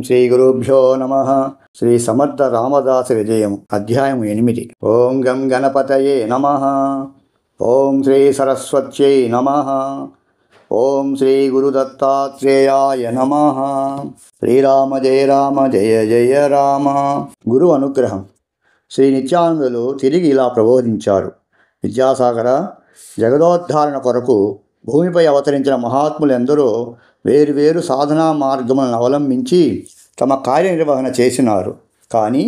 శ్రీ గురుభ్యో నమః. శ్రీ సమర్థ రామదాస విజయం అధ్యాయం 8. ఓం గం గణపతయే నమః. ఓం శ్రీ సరస్వత్యై నమః. ఓం శ్రీ గురుదత్తాత్రేయాయ నమః. శ్రీరామ జయ రామ జయ జయ రామ. గురు అనుగ్రహం. శ్రీ నిత్యానందులు తిరిగి ఇలా ప్రబోధించారు. విద్యాసాగర, జగదోద్ధారణ కొరకు భూమిపై అవతరించిన మహాత్ములెందరో వేరువేరు సాధనా మార్గములను అవలంబించి తమ కార్యనిర్వహణ చేసినారు. కానీ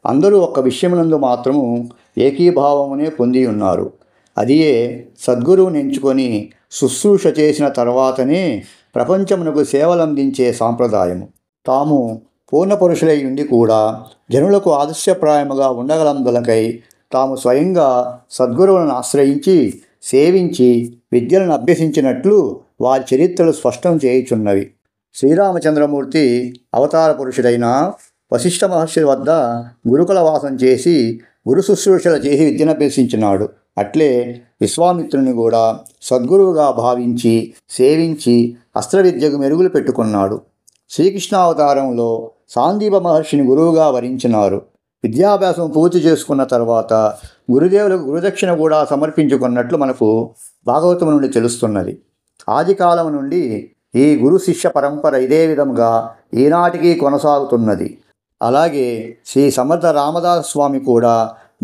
అందరూ ఒక్క విషయమునందు మాత్రము ఏకీభావమునే పొంది ఉన్నారు. అదియే సద్గురువుని ఎంచుకొని శుశ్రూష చేసిన తర్వాతనే ప్రపంచమునకు సేవలందించే సాంప్రదాయము. తాము పూర్ణపురుషులై ఉండి కూడా జనులకు ఆదర్శప్రాయముగా ఉండగలందులకై తాము స్వయంగా సద్గురువులను ఆశ్రయించి సేవించి విద్యలను అభ్యసించినట్లు వారి చరిత్రలు స్పష్టం చేయుచున్నవి. శ్రీరామచంద్రమూర్తి అవతార పురుషుడైన వశిష్ఠ మహర్షి వద్ద గురుకుల వాసం చేసి గురు శుశ్రూషలు చేసి విద్యనభ్యసించినాడు. అట్లే విశ్వామిత్రుని కూడా సద్గురువుగా భావించి సేవించి అస్త్రవిద్యకు మెరుగులు పెట్టుకున్నాడు. శ్రీకృష్ణావతారంలో సాందీప మహర్షిని గురువుగా వరించినారు. విద్యాభ్యాసం పూర్తి చేసుకున్న తర్వాత గురుదేవులకు గురుదక్షిణ కూడా సమర్పించుకున్నట్లు మనకు భాగవతం నుండి తెలుస్తున్నది. ఆదికాలం నుండి ఈ గురు శిష్య పరంపర ఇదే విధంగా ఈనాటికి కొనసాగుతున్నది. అలాగే శ్రీ సమర్థ రామదాస స్వామి కూడా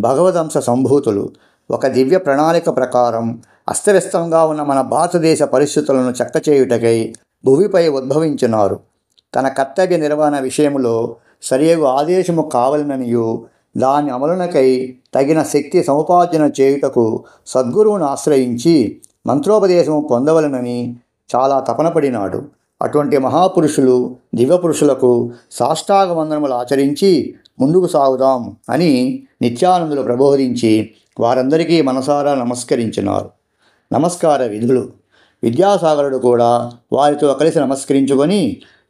భగవదంశ సంభూతులు. ఒక దివ్య ప్రణాళిక ప్రకారం అస్తవ్యస్తంగా ఉన్న మన భారతదేశ పరిస్థితులను చక్కచేయుటకై భూమిపై ఉద్భవించినారు. తన కర్తవ్య నిర్వహణ విషయంలో సరియగు ఆదేశము కావాలననియు దాని అమలునకై తగిన శక్తి సముపార్జన చేయుటకు సద్గురువును ఆశ్రయించి మంత్రోపదేశము పొందవలనని చాలా తపనపడినాడు. అటువంటి మహాపురుషులు దివ్యపురుషులకు సాష్టాంగ వందనములు ఆచరించి ముందుకు సాగుదాం అని నిత్యానందులు ప్రబోధించి వారందరికీ మనసారా నమస్కరించినారు. నమస్కార విధులు. విద్యాసాగరుడు కూడా వారితో కలిసి నమస్కరించుకొని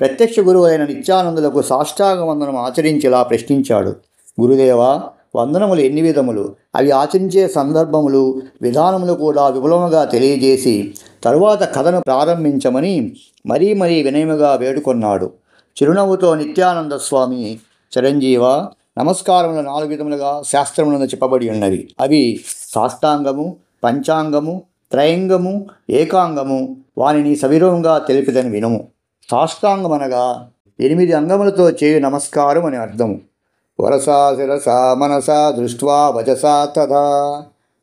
ప్రత్యక్ష గురువు అయిన నిత్యానందులకు సాష్టాంగ వందనం ఆచరించి ఇలా ప్రశ్నించాడు. గురుదేవా, వందనములు ఎన్ని విధములు? అవి ఆచరించే సందర్భములు విధానములు కూడా విపులముగా తెలియజేసి తరువాత కథను ప్రారంభించమని మరీ వినయముగా వేడుకొన్నాడు. చిరునవ్వుతో నిత్యానంద స్వామి, చిరంజీవ, నమస్కారములు 4 విధములుగా శాస్త్రములను చెప్పబడి ఉన్నవి. అవి సాష్టాంగము, పంచాంగము, త్రయంగము, ఏకాంగము. వానిని సవివరంగా తెలిపిదని వినుము. సాష్టాంగం అనగా 8 అంగములతో చేయు నమస్కారం అని అర్థము. వరసా శిరసా మనసా దృష్ట్వా వచసా తథా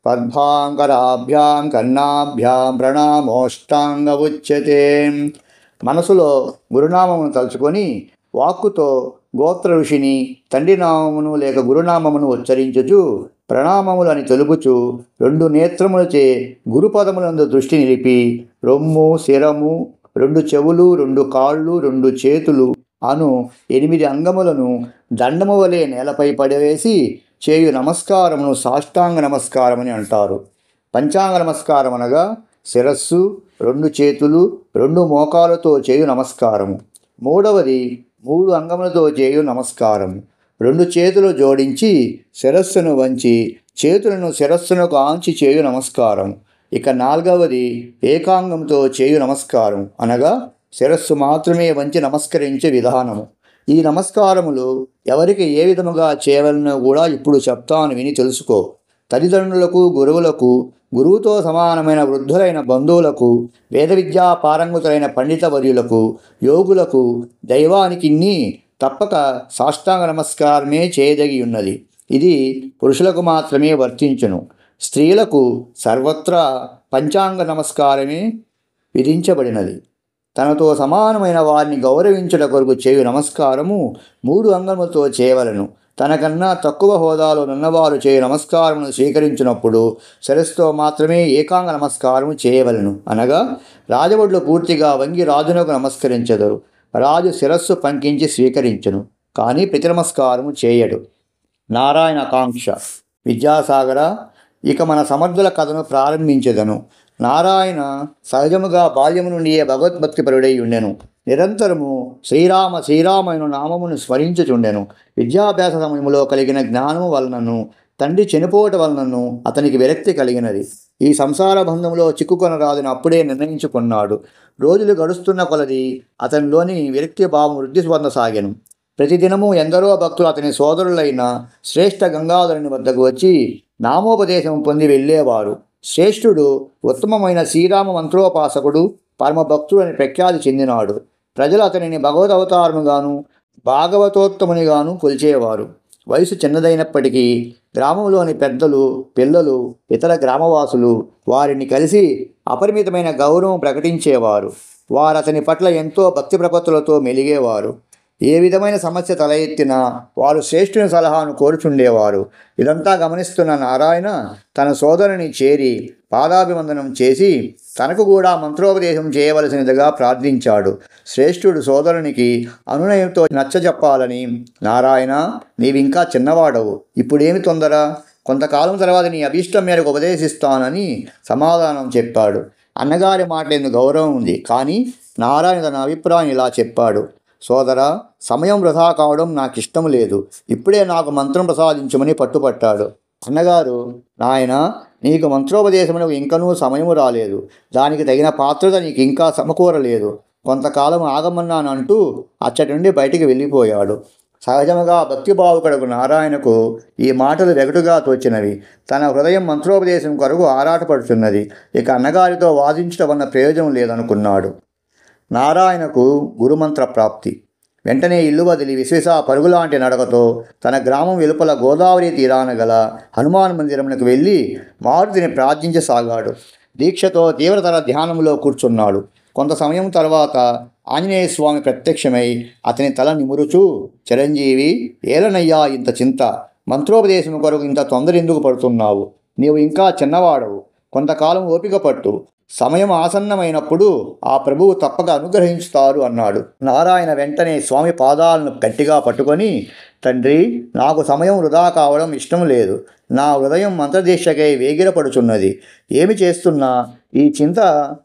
పద్భాంకరాభ్యాం కర్ణాభ్యాం ప్రణామోష్టాంగ ఉచ్యతే. మనసులో గురునామమును తలుచుకొని వాక్కుతో గోత్ర ఋషిని, తండ్రి నామమును లేక గురునామమును ఉచ్చరించుచు ప్రణామములు అని తెలుపుచు 2 నేత్రములచే గురుపదములందు దృష్టి నిలిపి రొమ్ము, శిరము, 2 చెవులు, 2 కాళ్ళు, 2 చేతులు అను 8 అంగములను దండము వలె నేలపై పడవేసి చేయు నమస్కారమును సాష్టాంగ నమస్కారమని అంటారు. పంచాంగ నమస్కారం అనగా శిరస్సు, 2 చేతులు, 2 మోకాలతో చేయు నమస్కారము. మూడవది 3 అంగములతో చేయు నమస్కారము. 2 చేతులు జోడించి శిరస్సును వంచి చేతులను శిరస్సునకు ఆంచి చేయు నమస్కారం. ఇక 4వది ఏకాంగంతో చేయు నమస్కారం అనగా శిరస్సు మాత్రమే వంచి నమస్కరించే విధానము. ఈ నమస్కారములు ఎవరికి ఏ విధముగా చేయవలనో కూడా ఇప్పుడు చెప్తాను, విని తెలుసుకో. తల్లిదండ్రులకు, గురువులకు, గురువుతో సమానమైన వృద్ధులైన బంధువులకు, వేద విద్యా పారంగతులైన పండిత వర్యులకు, యోగులకు, దైవానికి తప్పక సాష్టాంగ నమస్కారమే చేయదగి ఉన్నది. ఇది పురుషులకు మాత్రమే వర్తించును. స్త్రీలకు సర్వత్రా పంచాంగ నమస్కారమే విధించబడినది. తనతో సమానమైన వారిని గౌరవించుట కొరకు చేయు నమస్కారము 3 అంగములతో చేయవలను. తనకన్నా తక్కువ హోదాలో ఉన్నవారు చేయు నమస్కారమును స్వీకరించినప్పుడు శిరస్సుతో మాత్రమే ఏకాంగ నమస్కారము చేయవలను. అనగా రాజవడ్లు పూర్తిగా వంగి రాజునకు నమస్కరించెదరు. రాజు శిరస్సు పంకించి స్వీకరించును, కానీ ప్రతి నమస్కారము చేయడు. నారాయణ ఆకాంక్ష. విద్యాసాగర, ఇక మన సమర్థుల కథను ప్రారంభించెదను. నారాయణ సహజముగా బాల్యము నుండియే భగవద్భక్తిపరుడై ఉండెను. నిరంతరము శ్రీరామ శ్రీరామను నామమును స్మరించుచుండెను. విద్యాభ్యాస సమయములో కలిగిన జ్ఞానము వలనను తండ్రి చనిపోవటం వలనను అతనికి విరక్తి కలిగినది. ఈ సంసార బంధంలో చిక్కుకొనరాదని అప్పుడే నిర్ణయించుకున్నాడు. రోజులు గడుస్తున్న కొలది అతనిలోని విరక్తి భావం వృద్ధి పొందసాగాను. ప్రతిదినము ఎందరో భక్తులు అతని సోదరులైన శ్రేష్ఠ గంగాధరుని వద్దకు వచ్చి నామోపదేశం పొంది వెళ్ళేవారు. శ్రేష్ఠుడు ఉత్తమమైన శ్రీరామ మంత్రోపాసకుడు, పరమభక్తుడు అని ప్రఖ్యాతి చెందినాడు. ప్రజలు అతనిని భగవద్ అవతారముగాను భాగవతోత్తమునిగాను కొలిచేవారు. వయసు చిన్నదైనప్పటికీ గ్రామంలోని పెద్దలు, పిల్లలు, ఇతర గ్రామవాసులు వారిని కలిసి అపరిమితమైన గౌరవం ప్రకటించేవారు. వారు అతని పట్ల ఎంతో భక్తి ప్రపత్తులతో మెలిగేవారు. ఏ విధమైన సమస్య తల ఎత్తినా వారు శ్రేష్ఠుని సలహాను కోరుచుండేవారు. ఇదంతా గమనిస్తున్న నారాయణ తన సోదరుని చేరి పాదాభివందనం చేసి తనకు కూడా మంత్రోపదేశం చేయవలసినదిగా ప్రార్థించాడు. శ్రేష్ఠుడు సోదరునికి అనునయంతో నచ్చజెప్పాలని, నారాయణ, నీవింకా చిన్నవాడవు, ఇప్పుడేమి తొందర, కొంతకాలం తర్వాత నీ అభీష్టం మేరకు ఉపదేశిస్తానని సమాధానం చెప్పాడు. అన్నగారి మాట ఎందుకు గౌరవం ఉంది, కానీ నారాయణ తన అభిప్రాయం ఇలా చెప్పాడు: సోదరా, సమయం వృధా కావడం నాకు ఇష్టం లేదు. ఇప్పుడే నాకు మంత్రం ప్రసాదించమని పట్టుపట్టాడు. అన్నగారు, నాయన, నీకు మంత్రోపదేశమునకు ఇంకనూ సమయము రాలేదు. దానికి తగిన పాత్రత నీకు ఇంకా సమకూరలేదు. కొంతకాలం ఆగమన్నానంటూ అచ్చటి నుండి బయటికి వెళ్ళిపోయాడు. సహజముగా భక్తిభావుకుడకు నారాయణకు ఈ మాటలు వెగటుగా తోచినవి. తన హృదయం మంత్రోపదేశం కొరకు ఆరాటపడుతున్నది. ఇక అన్నగారితో వాదించడం వల్ల ప్రయోజనం లేదనుకున్నాడు. నారాయణకు గురుమంత్ర ప్రాప్తి. వెంటనే ఇల్లు వదిలి విశ్వేశ పరుగులాంటి నడకతో తన గ్రామం వెలుపల గోదావరి తీరాన గల హనుమాన్ మందిరమునకు వెళ్ళి మారుతిని ప్రార్థించసాగాడు. దీక్షతో తీవ్రతర ధ్యానంలో కూర్చున్నాడు. కొంత సమయం తర్వాత ఆంజనేయ స్వామి ప్రత్యక్షమై అతని తల నిమురుచూ, చిరంజీవి, ఏలనయ్యా ఇంత చింత, మంత్రోపదేశం కొరకు ఇంత తొందర ఎందుకు పడుతున్నావు? నీవు ఇంకా చిన్నవాడవు, కొంతకాలం ఓపిక పట్టు, సమయం ఆసన్నమైనప్పుడు ఆ ప్రభువు తప్పక అనుగ్రహించుతారు అన్నాడు. నారాయణ వెంటనే స్వామి పాదాలను గట్టిగా పట్టుకొని, తండ్రి, నాకు సమయం వృధా కావడం ఇష్టం లేదు. నా హృదయం మంత్రదీక్షకై వేగిరపడుచున్నది. ఏమి చేస్తున్నా ఈ చింత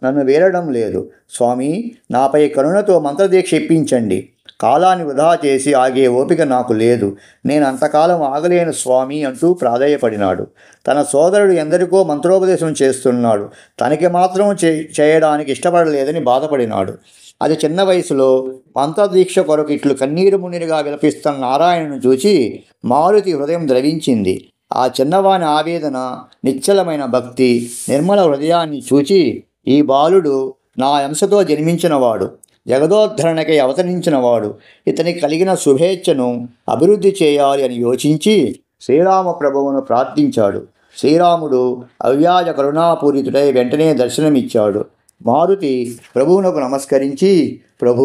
నన్ను వేరడం లేదు. స్వామి, నాపై కరుణతో మంత్రదీక్ష ఇప్పించండి. కాలాన్ని వృధా చేసి ఆగే ఓపిక నాకు లేదు. నేను అంతకాలం ఆగలేను స్వామి అంటూ ప్రాధేయపడినాడు. తన సోదరుడు ఎందరికో మంత్రోపదేశం చేస్తున్నాడు, తనకి మాత్రం చేయడానికి ఇష్టపడలేదని బాధపడినాడు. అది చిన్న వయసులో మంత్రదీక్ష కొరకు ఇట్లు కన్నీరు మున్నీరుగా విలపిస్తున్న నారాయణను చూచి మారుతి హృదయం ద్రవించింది. ఆ చిన్నవాని ఆవేదన, నిశ్చలమైన భక్తి, నిర్మల హృదయాన్ని చూచి, ఈ బాలుడు నా అంశతో జన్మించినవాడు, జగదోద్ధరణకై అవతరించినవాడు, ఇతనికి కలిగిన శుభేచ్ఛను అభివృద్ధి చేయాలి అని యోచించి శ్రీరామ ప్రభువును ప్రార్థించాడు. శ్రీరాముడు అవ్యాజ కరుణాపూరితుడై వెంటనే దర్శనమిచ్చాడు. మారుతి ప్రభువునకు నమస్కరించి, ప్రభు,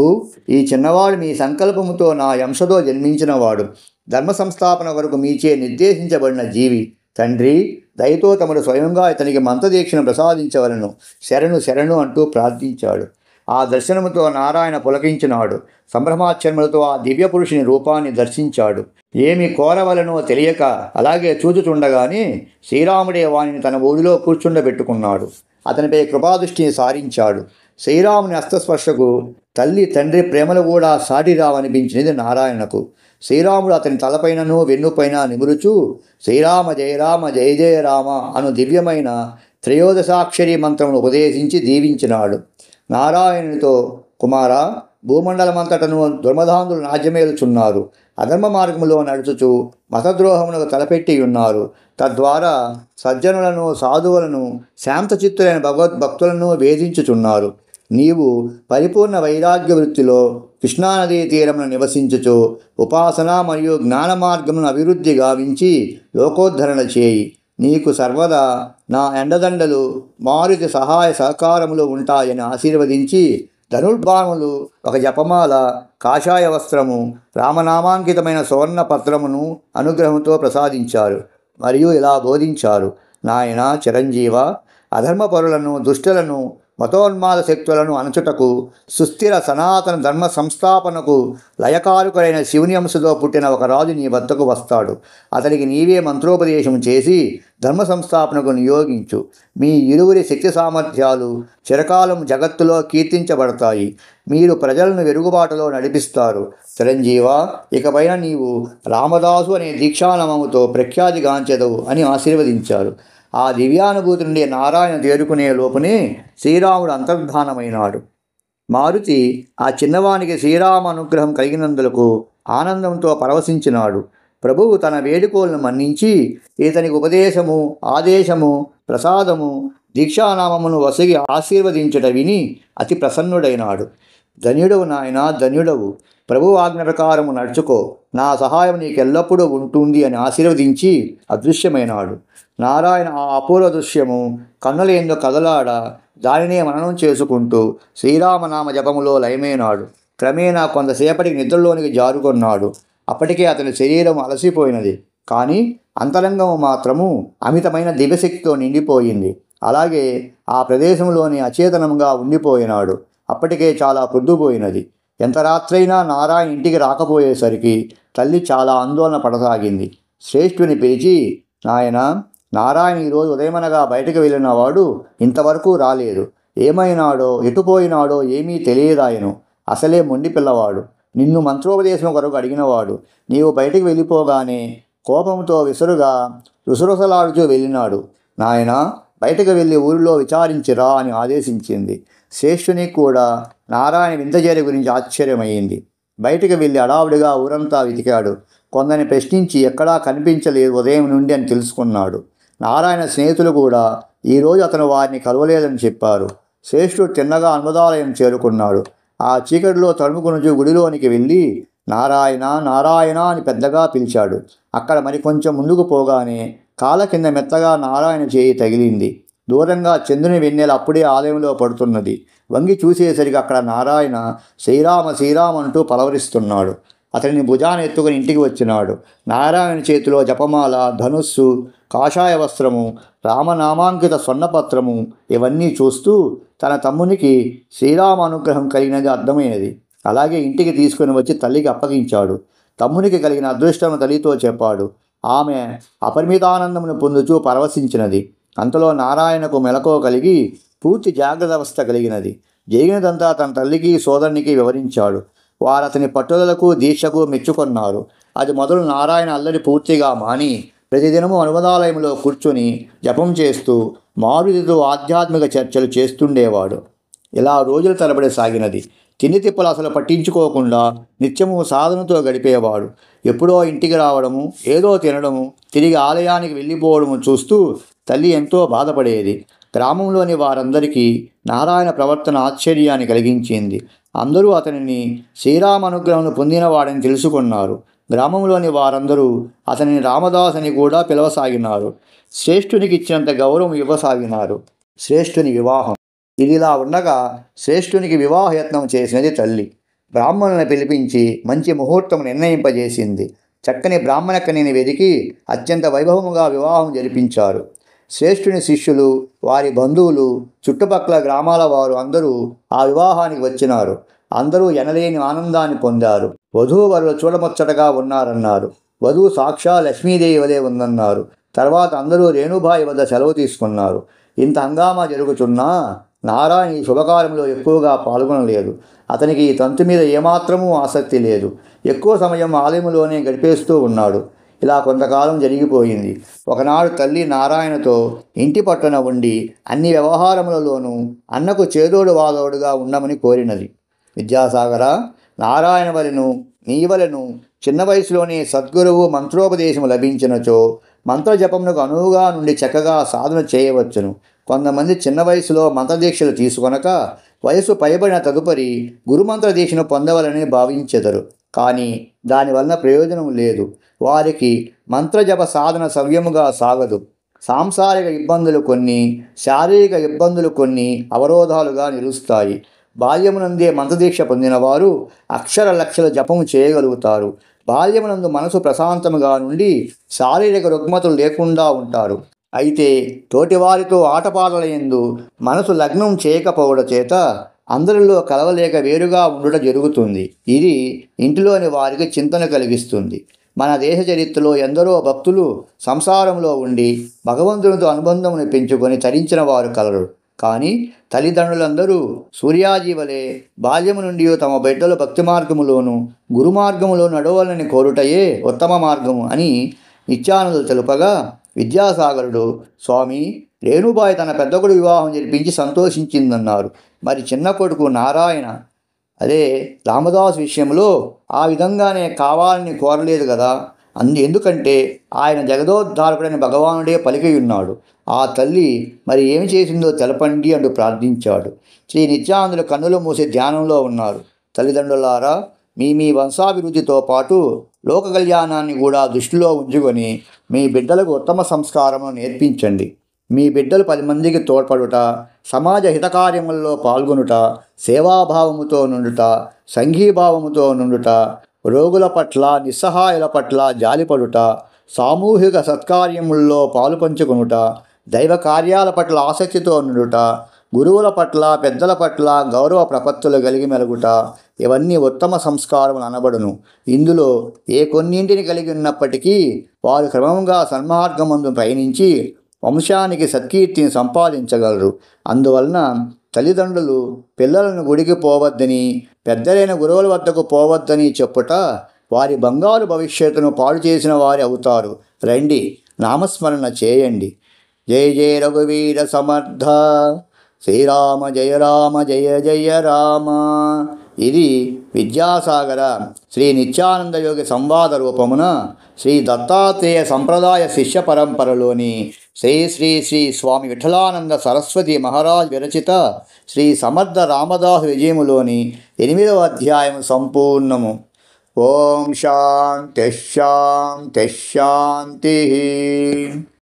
ఈ చిన్నవాడు మీ సంకల్పముతో నా అంశతో జన్మించినవాడు, ధర్మ సంస్థాపన వరకు మీచే నిర్దేశించబడిన జీవి. తండ్రి, దయతో తమడు స్వయంగా ఇతనికి మంత్రదీక్షను ప్రసాదించవలను, శరణు శరణు అంటూ ప్రార్థించాడు. ఆ దర్శనముతో నారాయణ పులకించినాడు. సంభ్రమాచర్మలతో ఆ దివ్య పురుషుని రూపాన్ని దర్శించాడు. ఏమి కోరవలనో తెలియక అలాగే చూచుచుండగానే శ్రీరాముడే వానిని తన ఊరిలో కూర్చుండబెట్టుకున్నాడు. అతనిపై కృపాదృష్టిని సారించాడు. శ్రీరాముని హస్తస్పర్శకు తల్లి తండ్రి ప్రేమలు కూడా సాటి రావనిపించినది నారాయణకు. శ్రీరాముడు అతని తలపైనను వెన్నుపైన నిమురుచూ శ్రీరామ జయ రామ జయ జయ రామ అను దివ్యమైన త్రయోదశాక్షరి మంత్రమును ఉపదేశించి దీవించినాడు. నారాయణునితో, కుమార, భూమండలమంతటను దుర్మదాంధులు నాజ్యమేలుచున్నారు, అధర్మ మార్గములో నడుచుచు మతద్రోహమునకు తలపెట్టి ఉన్నారు. తద్వారా సజ్జనులను, సాధువులను, శాంతచిత్తులైన భగవద్భక్తులను వేధించుచున్నారు. నీవు పరిపూర్ణ వైరాగ్య వృత్తిలో కృష్ణానదీ తీరమును నివసించుచు ఉపాసన మరియు జ్ఞాన మార్గమును అభివృద్ధి గావించి లోకోద్ధరణ చేయి. నీకు సర్వదా నా ఎండదండలు, మారుతి సహాయ సహకారములు ఉంటాయని ఆశీర్వదించి ధనుర్బాణములు, ఒక జపమాల, కాషాయ వస్త్రము, రామనామాంకితమైన సువర్ణ పత్రమును అనుగ్రహంతో ప్రసాదించారు. మరియు ఇలా బోధించారు: నాయన చిరంజీవ, అధర్మపరులను, దుష్టులను మతోన్మాద శక్తులను అణచుటకు, సుస్థిర సనాతన ధర్మ సంస్థాపనకు లయకారుకులైన శివుని అంశతో పుట్టిన ఒక రాజు నీ వద్దకు వస్తాడు. అతనికి నీవే మంత్రోపదేశం చేసి ధర్మ సంస్థాపనకు నియోగించు. మీ ఇరువురి శక్తి సామర్థ్యాలు చిరకాలం జగత్తులో కీర్తించబడతాయి. మీరు ప్రజలను వెరుగుబాటులో నడిపిస్తారు. చిరంజీవ, ఇకపైన నీవు రామదాసు అనే దీక్షానామముతో ప్రఖ్యాతిగాంచెదవు అని ఆశీర్వదించారు. ఆ దివ్యానుభూతి నుండి నారాయణ తేరుకునే లోపునే శ్రీరాముడు అంతర్ధానమైనాడు. మారుతి ఆ చిన్నవానికి శ్రీరామ అనుగ్రహం కలిగినందులకు ఆనందంతో పరవశించినాడు. ప్రభువు తన వేడుకోలను మన్నించి ఇతనికి ఉపదేశము, ఆదేశము, ప్రసాదము, దీక్షానామమును వసగి ఆశీర్వదించుట విని అతి ప్రసన్నుడైనాడు. ధన్యుడవు నాయన, ధన్యుడవు. ప్రభువు ఆజ్ఞ ప్రకారము నడుచుకో, నా సహాయం నీకెల్లప్పుడూ ఉంటుంది అని ఆశీర్వదించి అదృశ్యమైనాడు. నారాయణ ఆ అపూర్వ దృశ్యము కన్నులేందో కదలాడ దానినే మననం చేసుకుంటూ శ్రీరామనామ జపములో లయమైనాడు. క్రమేణా కొంతసేపటికి నిద్రలోనికి జారుకొన్నాడు. అప్పటికే అతని శరీరం అలసిపోయినది, కానీ అంతరంగము మాత్రము అమితమైన దివ్యశక్తితో నిండిపోయింది. అలాగే ఆ ప్రదేశంలోని అచేతనంగా ఉండిపోయినాడు. అప్పటికే చాలా పొద్దుపోయినది. ఎంత రాత్రైనా నారాయణ ఇంటికి రాకపోయేసరికి తల్లి చాలా ఆందోళన పడసాగింది. శ్రేష్ఠుని పిలిచి, నాయన, నారాయణ ఈరోజు ఉదయమనగా బయటకు వెళ్ళినవాడు ఇంతవరకు రాలేదు. ఏమైనాడో, ఎటుపోయినాడో ఏమీ తెలియదాయను. అసలే మొండి పిల్లవాడు. నిన్ను మంత్రోపదేశం కొరకు అడిగినవాడు. నీవు బయటికి వెళ్ళిపోగానే కోపంతో రుసరుసలాడుతూ వెళ్ళినాడు. నాయన, బయటకు వెళ్ళి ఊరిలో విచారించిరా అని ఆదేశించింది. శ్రేష్ఠునికి కూడా నారాయణ వింతచేరి గురించి ఆశ్చర్యమైంది. బయటకు వెళ్ళి అడావుడిగా ఊరంతా వెతికాడు. కొందరిని ప్రశ్నించి ఎక్కడా కనిపించలేదు ఉదయం నుండి అని తెలుసుకున్నాడు. నారాయణ స్నేహితులు కూడా ఈరోజు అతను వారిని కలవలేదని చెప్పారు. శ్రేష్ఠుడు తిన్నగా అన్మదాలయం చేరుకున్నాడు. ఆ చీకటిలో తడుముకునుచు గుడిలోనికి వెళ్ళి నారాయణ, నారాయణ అని పెద్దగా పిలిచాడు. అక్కడ మరికొంచెం ముందుకు పోగానే కాళ్ళ కింద మెత్తగా నారాయణ చేయి తగిలింది. దూరంగా చంద్రుని వెన్నెల అప్పుడే ఆలయంలో పడుతున్నది. వంగి చూసేసరికి అక్కడ నారాయణ శ్రీరామ శ్రీరామ అంటూ పలవరిస్తున్నాడు. అతనిని భుజాన ఎత్తుకుని ఇంటికి వచ్చినాడు. నారాయణ చేతిలో జపమాల, ధనుస్సు, కాషాయ వస్త్రము, రామనామాంకిత స్వర్ణపత్రము ఇవన్నీ చూస్తూ తన తమ్మునికి శ్రీరామ అనుగ్రహం కలిగినది అర్థమైనది. అలాగే ఇంటికి తీసుకుని వచ్చి తల్లికి అప్పగించాడు. తమ్మునికి కలిగిన అదృష్టం తల్లితో చెప్పాడు. ఆమె అపరిమితానందమును పొందుచూ పరవశించినది. అంతలో నారాయణకు మెలకువ కలిగి పూర్తి జాగ్రత్త అవస్థ కలిగినది. జరిగినదంతా తన తల్లికి సోదరునికి వివరించాడు. వారు అతని పట్టుదలకు దీక్షకు మెచ్చుకొన్నారు. అది మొదలు నారాయణ అల్లరి పూర్తిగా మాని ప్రతిదినము అనుమదాలయంలో కూర్చొని జపం చేస్తూ మారుతితో ఆధ్యాత్మిక చర్చలు చేస్తుండేవాడు. ఇలా రోజుల తరబడి సాగినది. తిండి తిప్పలు అసలు పట్టించుకోకుండా నిత్యము సాధనతో గడిపేవాడు. ఎప్పుడో ఇంటికి రావడము, ఏదో తినడము, తిరిగి ఆలయానికి వెళ్ళిపోవడము చూస్తూ తల్లి ఎంతో బాధపడేది. గ్రామంలోని వారందరికీ నారాయణ ప్రవర్తన ఆశ్చర్యాన్ని కలిగించింది. అందరూ అతనిని శ్రీరామ అనుగ్రహం పొందినవాడని తెలుసుకున్నారు. గ్రామంలోని వారందరూ అతనిని రామదాస్ అని కూడా పిలవసాగినారు. శ్రేష్ఠునికి ఇచ్చినంత గౌరవం ఇవ్వసాగినారు. శ్రేష్ఠుని వివాహం. ఇదిలా ఉండగా శ్రేష్ఠునికి వివాహయత్నం చేసినది తల్లి. బ్రాహ్మణులను పిలిపించి మంచి ముహూర్తం నిర్ణయింపజేసింది. చక్కని బ్రాహ్మణ కన్యని వెదికి అత్యంత వైభవముగా వివాహం జరిపించారు. శ్రేష్ఠుని శిష్యులు, వారి బంధువులు, చుట్టుపక్కల గ్రామాల వారు అందరూ ఆ వివాహానికి వచ్చినారు. అందరూ ఎనలేని ఆనందాన్ని పొందారు. వధూవరులు చూడముచ్చటగా ఉన్నారన్నారు. వధువు సాక్షా లక్ష్మీదేవి వలె ఉందన్నారు. తర్వాత అందరూ రేణుబాయి వద్ద సెలవు తీసుకున్నారు. ఇంత హంగామా జరుగుతున్నా నారాయణ ఈ శుభకార్యంలో ఎక్కువగా పాల్గొనలేదు. అతనికి ఈ తంతు మీద ఏమాత్రమూ ఆసక్తి లేదు. ఎక్కువ సమయం ఆలయంలోనే గడిపేస్తూ ఉన్నాడు. ఇలా కొంతకాలం జరిగిపోయింది. ఒకనాడు తల్లి నారాయణతో ఇంటి పట్టున ఉండి అన్ని వ్యవహారములలోనూ అన్నకు చేదోడు వాదోడుగా ఉండమని కోరినది. విద్యాసాగర, నారాయణ వలెను నీ వలెను చిన్న వయసులోనే సద్గురువు మంత్రోపదేశము లభించినచో మంత్రజపమునకు అనువుగా నుండి చక్కగా సాధన చేయవచ్చును. కొంతమంది చిన్న వయసులో మంత్రదీక్షలు తీసుకొనక వయసు పైబడిన తదుపరి గురుమంత్ర దీక్షను పొందవలని భావించెదరు. కానీ దానివలన ప్రయోజనం లేదు. వారికి మంత్రజప సాధన సవ్యముగా సాగదు. సాంసారిక ఇబ్బందులు కొన్ని, శారీరక ఇబ్బందులు కొన్ని అవరోధాలుగా నిలుస్తాయి. బాల్యమునందే మంత్రదీక్ష పొందిన వారు అక్షర లక్షల జపము చేయగలుగుతారు. బాల్యమునందు మనసు ప్రశాంతముగా నుండి శారీరక రుగ్మతలు లేకుండా ఉంటారు. అయితే తోటివారితో ఆటపాటల యందు మనసు లగ్నం చేయకపోవడం చేత అందరిలో కలవలేక వేరుగా ఉండుట జరుగుతుంది. ఇది ఇంటిలోని వారికి చింతన కలిగిస్తుంది. మన దేశ చరిత్రలో ఎందరో భక్తులు సంసారంలో ఉండి భగవంతునితో అనుబంధమును పెంచుకొని తరించిన వారు కలరు. కానీ తల్లిదండ్రులందరూ సూర్యాజీ వలె బాల్యము నుండి తమ బిడ్డలు భక్తి మార్గములోను గురు మార్గములో నడవాలని కోరుటయే ఉత్తమ మార్గము అని నిత్యానందులు తెలుపగా, విద్యాసాగరుడు, స్వామి, రేణుబాయి తన పెద్దకొడుకు వివాహం జరిపించి సంతోషించిందన్నారు. మరి చిన్న కొడుకు నారాయణ అదే రామదాసు విషయంలో ఆ విధంగానే కావాలని కోరలేదు కదా. ఎందుకంటే ఆయన జగదోద్ధారకుడైన భగవానుడే పలికి ఉన్నాడు. ఆ తల్లి మరి ఏమి చేసిందో తెలపండి అంటూ ప్రార్థించాడు. శ్రీ నిత్యానందులు కన్నులు మూసి ధ్యానంలో ఉన్నారు. తల్లిదండ్రులారా, మీ వంశాభివృద్ధితో పాటు లోక కళ్యాణాన్ని కూడా దృష్టిలో ఉంచుకొని మీ బిడ్డలకు ఉత్తమ సంస్కారమును నేర్పించండి. మీ బిడ్డలు 10 మందికి తోడ్పడుట, సమాజ హితకార్యములలో పాల్గొనుట, సేవాభావముతో నుండుట, సంఘీభావముతో నుండుట, రోగుల పట్ల నిస్సహాయుల పట్ల జాలిపడుట, సామూహిక సత్కార్యముల్లో పాలు పంచుకొనుట, దైవ కార్యాల పట్ల ఆసక్తితో నుండుట, గురువుల పట్ల పెద్దల పట్ల గౌరవ ప్రపత్తులు కలిగి మెలుగుట, ఇవన్నీ ఉత్తమ సంస్కారములు అనబడును. ఇందులో ఏ కొన్నింటిని కలిగి ఉన్నప్పటికీ వారు క్రమంగా సన్మార్గమందు పయనించి వంశానికి సత్కీర్తిని సంపాదించగలరు. అందువలన తల్లిదండ్రులు పిల్లలను గుడికి పోవద్దని, పెద్దలైన గురువుల వద్దకు పోవద్దని చెప్పుట వారి బంగారు భవిష్యత్తును పాడు చేసిన వారి అవుతారు. రండి, నామస్మరణ చేయండి. జయ జయ రఘువీర సమర్థ, శ్రీరామ జయ రామ జయ జయ రామ. ఇది విద్యాసాగర శ్రీ నిత్యానంద యోగి సంవాద రూపమున శ్రీ దత్తాత్రేయ సంప్రదాయ శిష్య పరంపరలోని శ్రీ శ్రీ శ్రీ స్వామి విఠలానంద సరస్వతి మహారాజ్ విరచిత శ్రీ సమర్థ రామదాసు విజయములోని 8వ అధ్యాయం సంపూర్ణము. ఓం శాంతి శాంతి శాంతి.